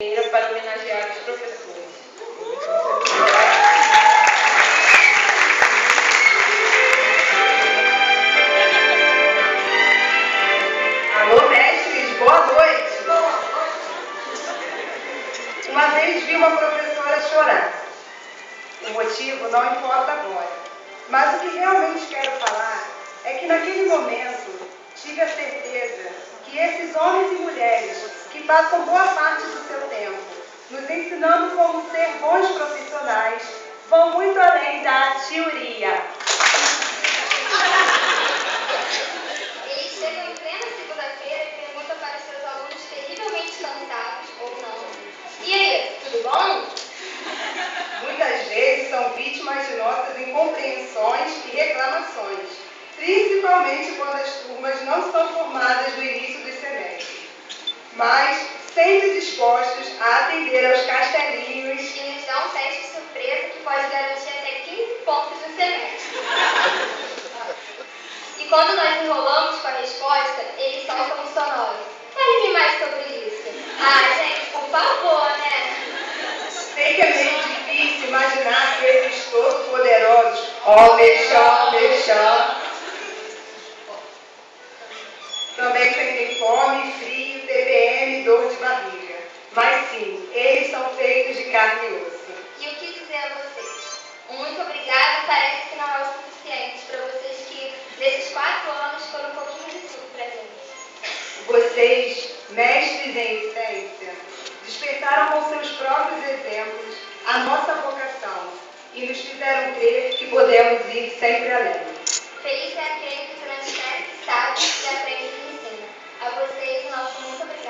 para homenagear os professores. Alô, mestres, boa noite. Uma vez vi uma professora chorar. O motivo não importa agora. Mas o que realmente quero falar é que naquele momento tive a certeza que esses homens e mulheres que passam boa parte do seu tempo nos ensinando como ser bons profissionais vão muito além da teoria. Eles chegam em plena segunda-feira e perguntam para os seus alunos terrivelmente cansados, ou não: "E aí, tudo bom?" Muitas vezes são vítimas de nossas incompreensões e reclamações, principalmente quando as turmas não são formadas no início dos semestres, mas sempre dispostos a atender aos castelinhos E nos dá um teste surpresa que pode garantir até 15 pontos no semestre. E quando nós enrolamos com a resposta, eles soltam um sonoro: "Fale-me mais sobre isso." Ah, gente, por favor, né? Sei que é meio difícil imaginar que esses todo-poderosos, ó, mexão, também sentem fome, frio, TPM e dor de barriga. Mas sim, eles são feitos de carne e osso. E o que dizer a vocês? Um muito obrigado parece que não é o suficiente para vocês que, nesses 4 anos, foram um pouquinho de tudo pra gente. Vocês, mestres em essência, despertaram com seus próprios exemplos a nossa vocação e nos fizeram crer que podemos ir sempre além. Feliz é aquele que transfere, que sabe e aprende e ensina. A vocês, o nosso muito obrigado.